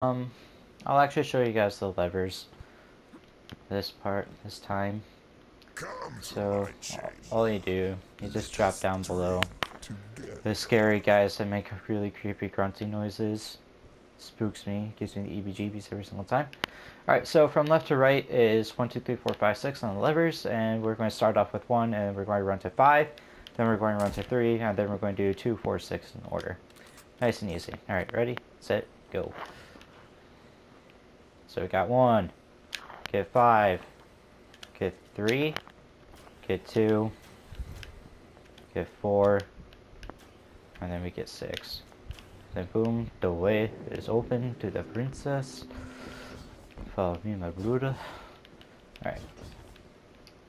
Um, I'll actually show you guys the levers this time. So all you do, you just drop down below. The scary guys that make really creepy grunting noises. Spooks me, gives me the EBGBs every single time. Alright, so from left to right is 1, 2, 3, 4, 5, 6 on the levers, and we're going to start off with 1, and we're going to run to 5, then we're going to run to 3, and then we're going to do 2, 4, 6 in order. Nice and easy. Alright, ready, set, go. So we got 1, get 5, get 3, get 2, get 4, and then we get 6. Then boom, the way is open to the princess. Follow me, my bruder. Alright.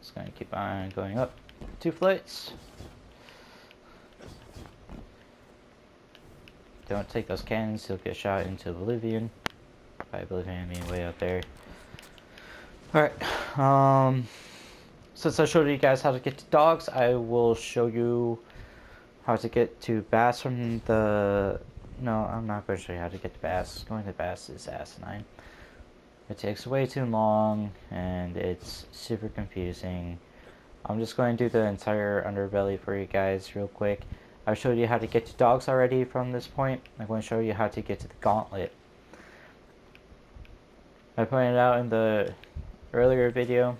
Just gonna keep on going up 2 flights. Don't take those cannons, you'll get shot into oblivion. By oblivion, I mean way up there. Alright, since I showed you guys how to get to dogs, I will show you how to get to bass from the... No, I'm not going to show you how to get to bass. Going to bass is asinine. It takes way too long, and it's super confusing. I'm just going to do the entire underbelly for you guys real quick. I've showed you how to get to dogs already from this point. I'm going to show you how to get to the gauntlet. I pointed out in the earlier video.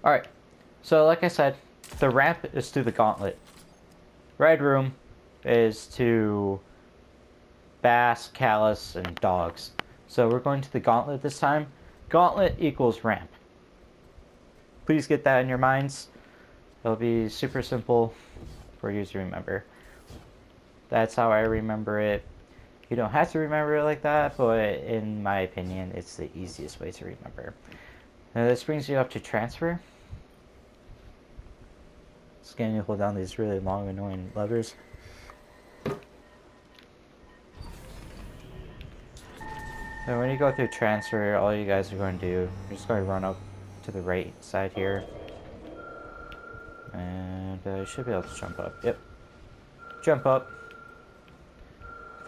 Alright, so like I said, the ramp is to the gauntlet. Red room is to bass, callus, and dogs. So we're going to the gauntlet this time. Gauntlet equals ramp. Please get that in your minds. It'll be super simple for you to remember. That's how I remember it. You don't have to remember it like that, but in my opinion, it's the easiest way to remember. Now this brings you up to transfer. Just getting you hold down these really long, annoying levers. And when you go through transfer, all you guys are going to do, you're just going to run up to the right side here. And you should be able to jump up. Yep. Jump up.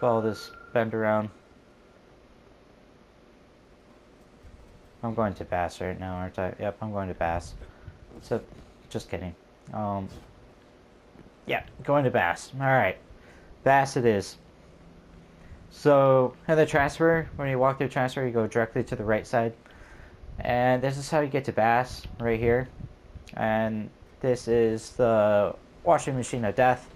Follow this bend around. I'm going to bass right now, aren't I? Yep, I'm going to bass. So, just kidding. Yeah, going to bass. Alright. Bass it is. So, in the transfer, when you walk through transfer, you go directly to the right side. And this is how you get to bass, right here. And this is the washing machine of death.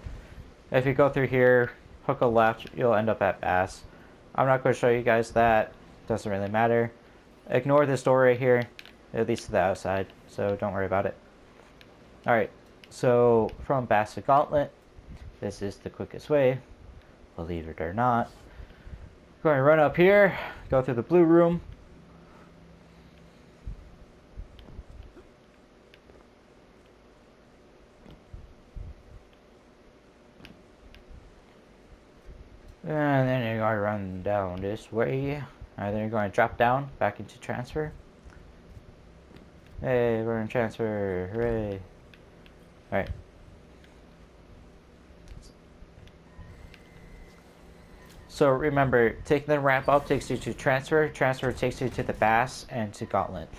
If you go through here, hook a left, you'll end up at bass. I'm not going to show you guys that. Doesn't really matter. Ignore this door right here. It leads to the outside, so don't worry about it. Alright, so from bass to gauntlet, this is the quickest way, believe it or not. We're going to run up here, go through the blue room. And then you're going to run down this way. And then you're going to drop down back into transfer. Hey, we're in transfer. Hooray. Alright. So remember, taking the ramp up takes you to transfer. Transfer takes you to the bass and to gauntlet.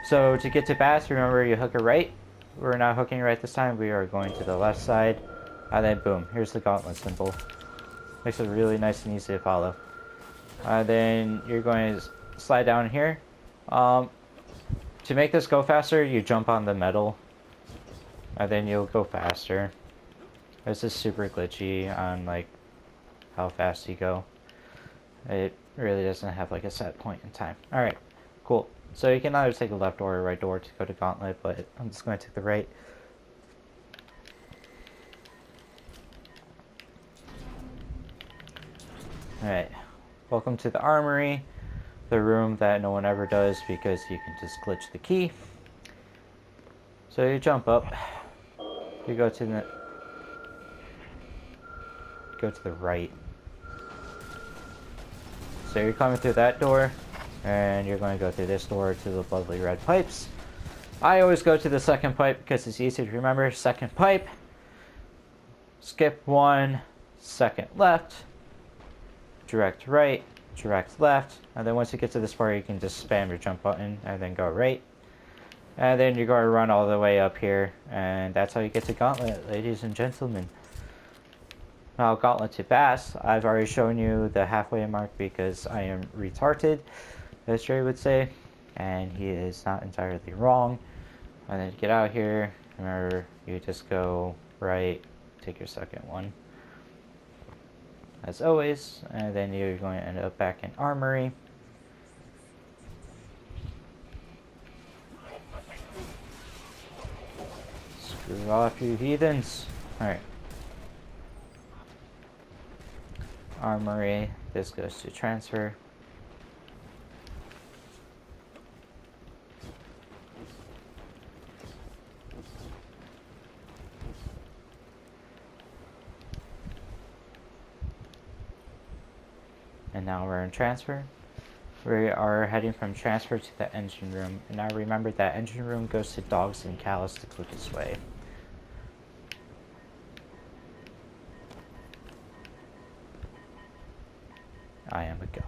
So to get to bass, remember you hook a right. We're not hooking right this time. We are going to the left side. And then boom, here's the gauntlet symbol. Makes it really nice and easy to follow. Then you're going to slide down here. To make this go faster, you jump on the metal. And then you'll go faster. This is super glitchy on like how fast you go. It really doesn't have like a set point in time. Alright, cool. So you can either take the left or right door to go to gauntlet, but I'm just going to take the right. Alright, welcome to the armory, the room that no one ever does because you can just glitch the key. So you jump up, you go to the right. So you're coming through that door, and you're going to go through this door to the lovely red pipes. I always go to the second pipe because it's easy to remember. Second pipe, skip 1 second left, direct right, direct left, and then once you get to this part you can just spam your jump button and then go right. And then you're going to run all the way up here, and that's how you get to Gauntlet, ladies and gentlemen. Now, Gauntlet to Bass, I've already shown you the halfway mark because I am retarded, as Trey would say, and he is not entirely wrong. And then to get out here, remember, you just go right, take your second one, as always, and then you're going to end up back in Armory. Screw off, you heathens. Alright. Armory, this goes to transfer. And now we're in transfer. We are heading from transfer to the engine room. And now remember that engine room goes to Dogs and Callus the quickest way. I am a god.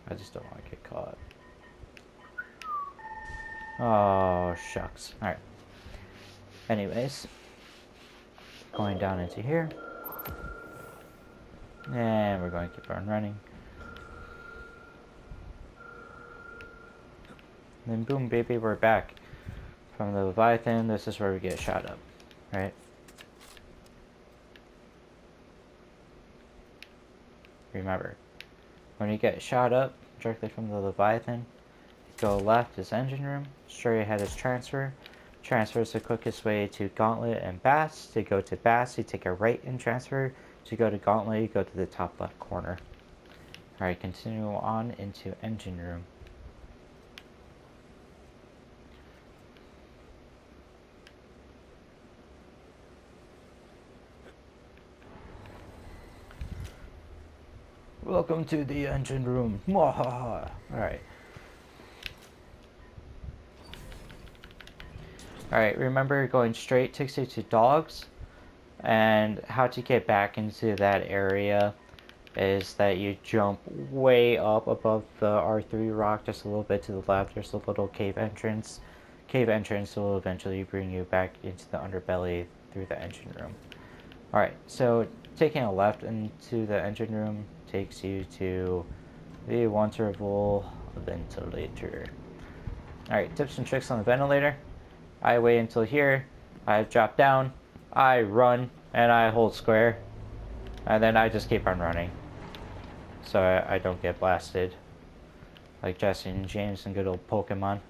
I just don't want to get caught. Oh, shucks. Alright. Anyways. Going down into here. And we're going to keep on running. And then boom, baby, we're back. From the Leviathan, this is where we get shot up. Right? Remember, when you get shot up directly from the Leviathan, go left is engine room, straight ahead is transfer. Transfer is the quickest way to Gauntlet and Bass. To go to Bass, you take a right and transfer. To go to Gauntlet, you go to the top left corner. Alright, continue on into engine room. Welcome to the engine room. Alright. Alright, remember going straight takes you to Dogs. And how to get back into that area is that you jump way up above the R3 rock, just a little bit to the left. There's a little cave entrance. Cave entrance will eventually bring you back into the underbelly through the engine room. Alright, so taking a left into the engine room takes you to the wonderful ventilator. Alright, tips and tricks on the ventilator. I wait until here. I drop down. I run and I hold square. And then I just keep on running. So I don't get blasted. Like Jesse and James and good old Pokemon.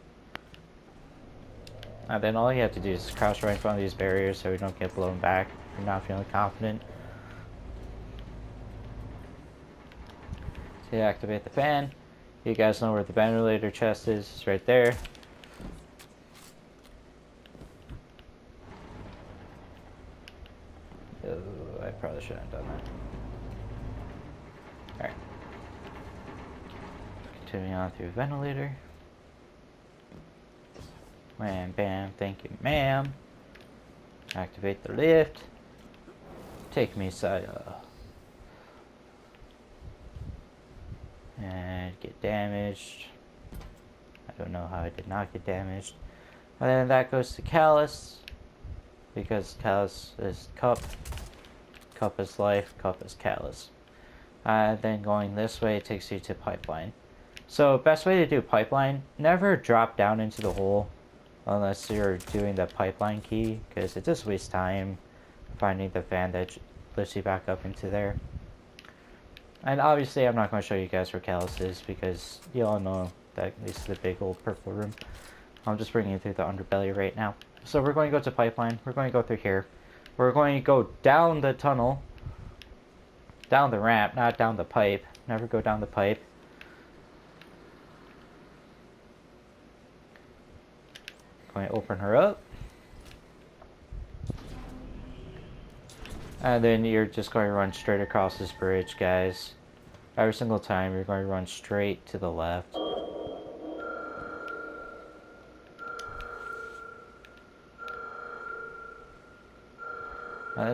And then all you have to do is crouch right in front of these barriers so you don't get blown back if you're not feeling confident. So you activate the fan. You guys know where the ventilator chest is. It's right there. Oh, I probably shouldn't have done that. Alright. Continuing on through ventilator. Wham, bam, thank you, ma'am. Activate the lift. Take me, Saya. And get damaged. I don't know how I did not get damaged. And then that goes to Callus. Because Callus is Cup. Cup is life. Cup is Callus. Then going this way takes you to Pipeline. So best way to do Pipeline, never drop down into the hole. Unless you're doing the Pipeline key. Because it just wastes time finding the fan that lifts you back up into there. And obviously I'm not going to show you guys where Callus is. Because you all know that this is the big old purple room. I'm just bringing you through the underbelly right now. So we're going to go to Pipeline. We're going to go through here. We're going to go down the tunnel. Down the ramp, not down the pipe. Never go down the pipe. Going to open her up. And then you're just going to run straight across this bridge, guys. Every single time you're going to run straight to the left.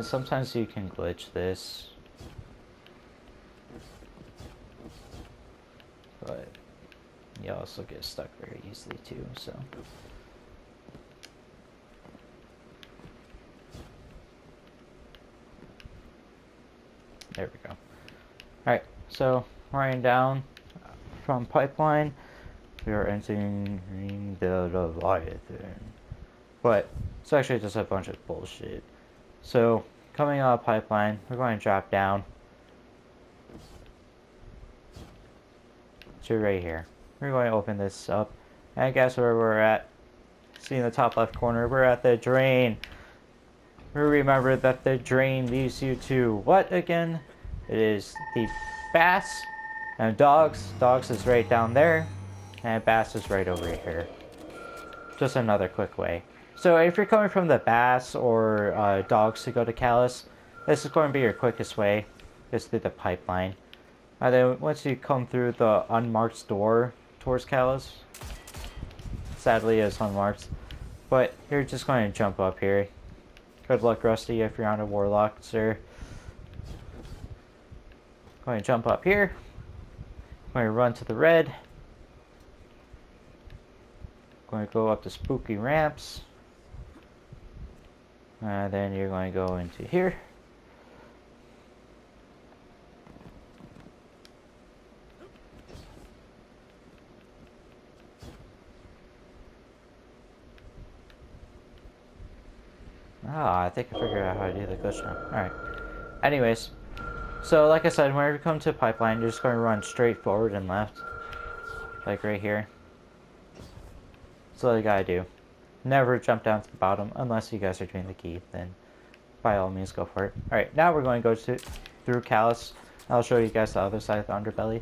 Sometimes you can glitch this, but you also get stuck very easily too, so. There we go. Alright, so running down from Pipeline, we are entering the Leviathan. But it's actually just a bunch of bullshit. So, coming out of Pipeline, we're going to drop down to right here. We're going to open this up, and guess where we're at? See in the top left corner, we're at the drain. Remember that the drain leads you to what again? It is the bass and dogs. Dogs is right down there, and bass is right over here. Just another quick way. So if you're coming from the bass or dogs to go to Callus, this is going to be your quickest way, just through the pipeline. And then once you come through the unmarked door towards Callus, sadly it's unmarked, but you're just going to jump up here. Good luck, Rusty, if you're on a Warlock, sir. Going to jump up here. Going to run to the red. Going to go up the spooky ramps. And then you're going to go into here. Ah, I think I figured out how to do the glitch now. Alright. Anyways. So, like I said, whenever you come to a pipeline, you're just going to run straight forward and left. Like right here. That's all you gotta do. Never jump down to the bottom unless you guys are doing the key. Then, by all means, go for it. Alright, now we're going to go through Callus. I'll show you guys the other side of the Underbelly.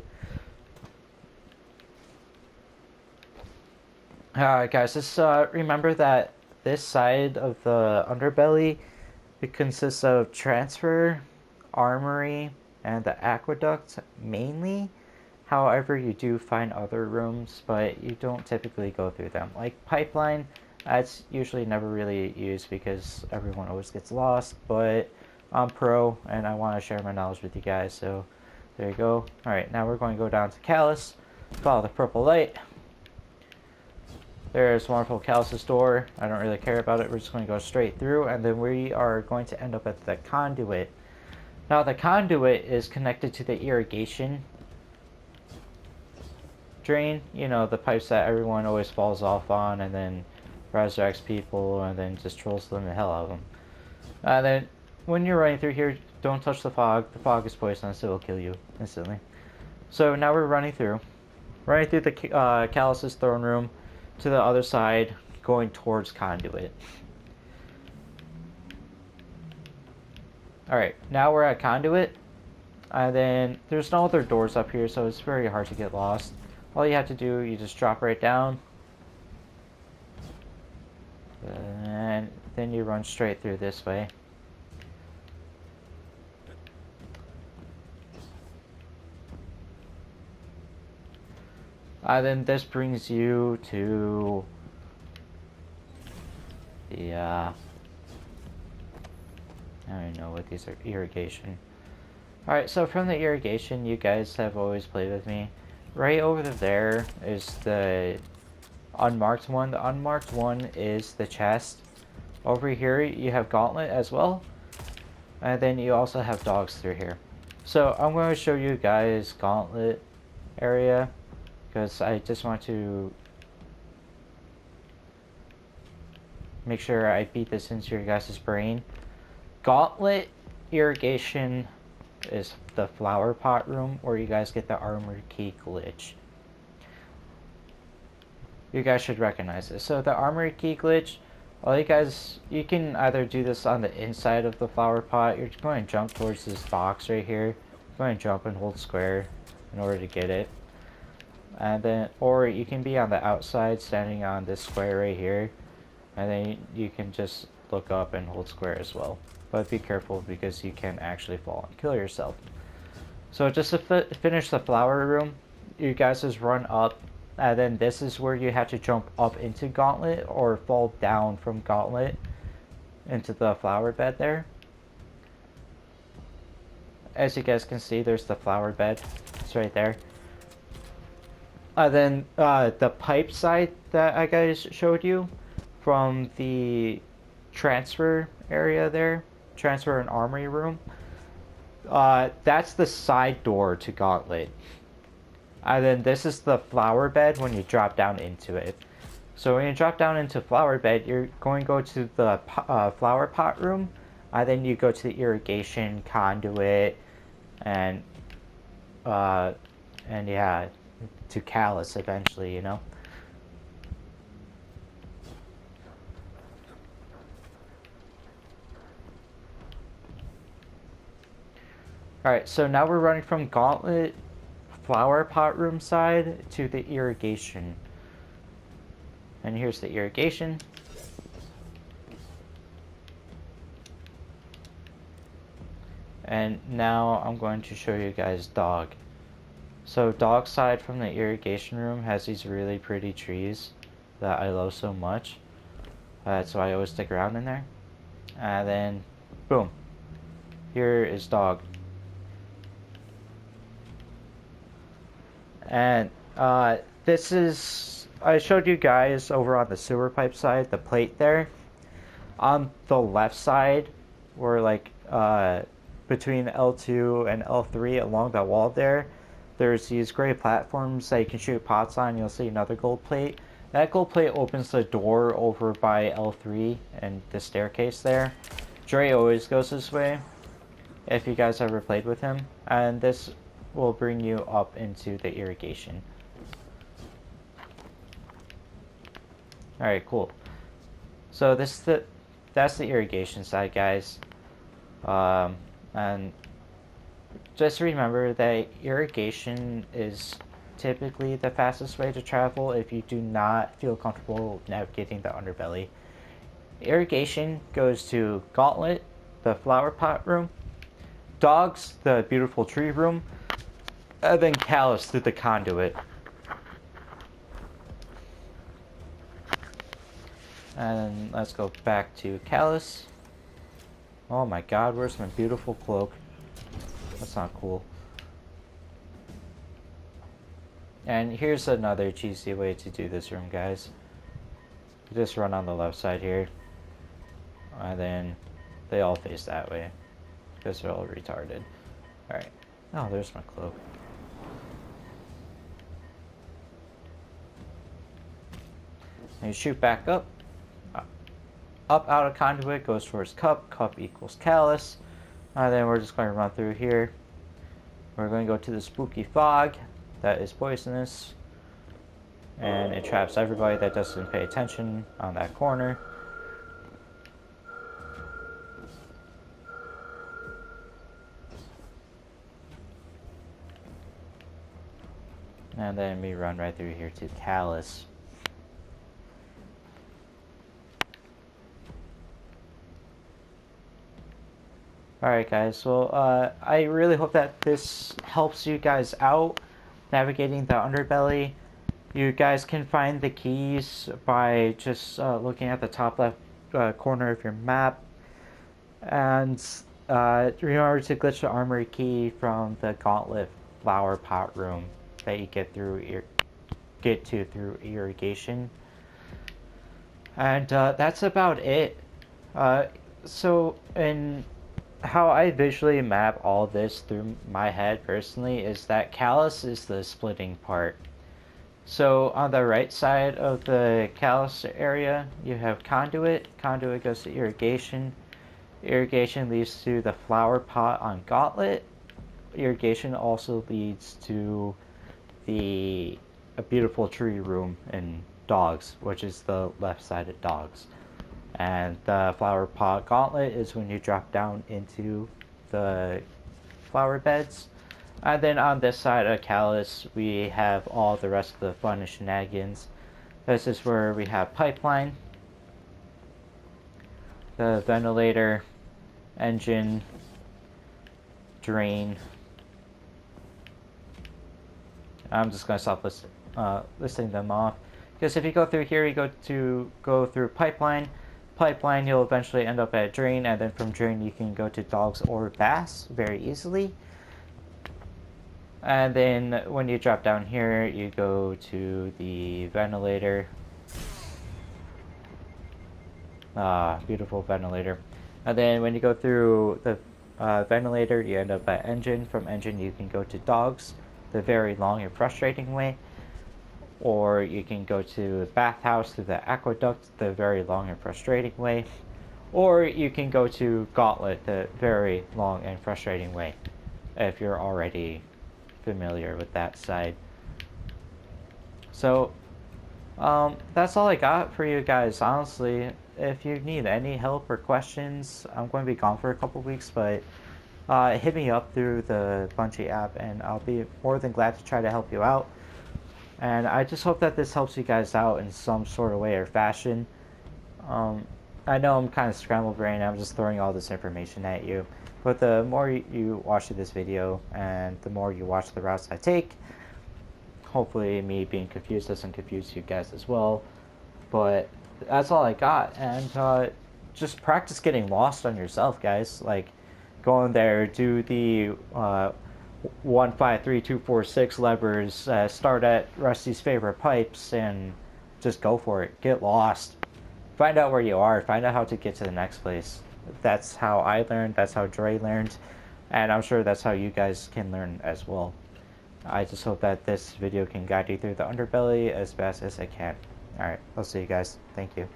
Alright, guys. Remember that this side of the Underbelly, it consists of transfer, armory, and the aqueduct mainly. However, you do find other rooms, but you don't typically go through them. Like Pipeline, that's usually never really used because everyone always gets lost, but I'm pro and I want to share my knowledge with you guys, so there you go. Alright, now we're going to go down to Callus, follow the purple light. There's wonderful Callus's door. I don't really care about it. We're just going to go straight through, and then we are going to end up at the conduit. Now, the conduit is connected to the irrigation drain. You know, the pipes that everyone always falls off on, and then resurrects people, and then just trolls them the hell out of them. Then, when you're running through here, don't touch the fog. The fog is poisonous. It will kill you instantly. So, now we're running through the Callus's throne room, to the other side, going towards conduit. Alright, now we're at conduit, and then there's no other doors up here, so it's very hard to get lost. All you have to do, you just drop right down, and then you run straight through this way. Then this brings you to the, I don't know what these are, irrigation. Alright, so from the irrigation, you guys have always played with me. Right over there is the unmarked one. The unmarked one is the chest. Over here, you have Gauntlet as well. And then you also have dogs through here. So I'm going to show you guys Gauntlet area, because I just want to make sure I beat this into your guys' brain. Gauntlet irrigation is the flower pot room where you guys get the armor key glitch. You guys should recognize this. So the armor key glitch, all you guys, you can either do this on the inside of the flower pot. You're going to jump towards this box right here. You're going to jump and hold square in order to get it. And then, or you can be on the outside standing on this square right here, and then you can just look up and hold square as well. But be careful because you can actually fall and kill yourself. So just to finish the flower room, you guys just run up, and then this is where you have to jump up into Gauntlet or fall down from Gauntlet into the flower bed there. as you guys can see, there's the flower bed. It's right there. Then the pipe side that I guys showed you from the transfer area there, transfer and armory room. That's the side door to Gauntlet. And then this is the flower bed when you drop down into it. So when you drop down into flower bed, you're going to go to the flower pot room. And then you go to the irrigation conduit, and yeah, to Callus eventually, you know. Alright, so now we're running from Gauntlet flower pot room side to the irrigation. And here's the irrigation. And now I'm going to show you guys dog. So dog side from the irrigation room has these really pretty trees that I love so much. So I always stick around in there. And then, boom. Here is dog. And this is, I showed you guys over on the sewer pipe side, the plate there. On the left side, or like between L2 and L3 along that wall there, there's these gray platforms that you can shoot pots on. You'll see another gold plate. That gold plate opens the door over by L3 and the staircase there. Dre always goes this way, if you guys ever played with him. And this will bring you up into the irrigation. Alright, cool. So that's the irrigation side, guys. And just remember that irrigation is typically the fastest way to travel if you do not feel comfortable navigating the underbelly. Irrigation goes to Gauntlet, the flower pot room, Dogs, the beautiful tree room, and then Callus through the conduit. And let's go back to Callus. Oh my god, where's my beautiful cloak? That's not cool. And here's another cheesy way to do this room, guys. You just run on the left side here. And then they all face that way. Because they're all retarded. Alright. Oh, there's my cloak. And you shoot back up. Up out of conduit goes towards cup. Cup equals Callus. And then we're just going to run through here. We're going to go to the spooky fog. That is poisonous. And it traps everybody that doesn't pay attention on that corner. And then we run right through here to Callus. Alright guys, well I really hope that this helps you guys out navigating the underbelly. You guys can find the keys by just looking at the top left corner of your map. And remember to glitch the armory key from the Gauntlet flower pot room that you get through through irrigation. And that's about it. So in how I visually map all this through my head personally is that Callus is the splitting part. So on the right side of the Callus area, you have conduit. Conduit goes to irrigation. Irrigation leads to the flower pot on Gauntlet. Irrigation also leads to a beautiful tree room in Dogs, which is the left side of Dogs. And the flower pot Gauntlet is when you drop down into the flower beds. And then on this side of Callus, we have all the rest of the fun and shenanigans. This is where we have pipeline, the ventilator, engine, drain. I'm just going to stop listing them off. Because if you go through here, you go through pipeline. pipeline, you'll eventually end up at drain, and then from drain you can go to dogs or bass very easily. And then when you drop down here, you go to the ventilator. Beautiful ventilator. And then when you go through the ventilator, you end up at engine. From engine, you can go to dogs, the very long and frustrating way. Or you can go to the bathhouse through the aqueduct, the very long and frustrating way. Or you can go to gauntlet, the very long and frustrating way, if you're already familiar with that side. So that's all I got for you guys. Honestly, if you need any help or questions, I'm going to be gone for a couple weeks, but hit me up through the Bungie app and I'll be more than glad to try to help you out. And I just hope that this helps you guys out in some sort of way or fashion. I know I'm kind of scrambled brain, I'm just throwing all this information at you, but the more you watch this video and the more you watch the routes I take, hopefully me being confused doesn't confuse you guys as well. But that's all I got, and just practice getting lost on yourself, guys. Like, go in there, do the 1, 5, 3, 2, 4, 6 levers, start at Rusty's favorite pipes, and just go for it. Get lost. Find out where you are. Find out how to get to the next place. That's how I learned. That's how Dre learned. And I'm sure that's how you guys can learn as well. I just hope that this video can guide you through the underbelly as best as I can. Alright, I'll see you guys. Thank you.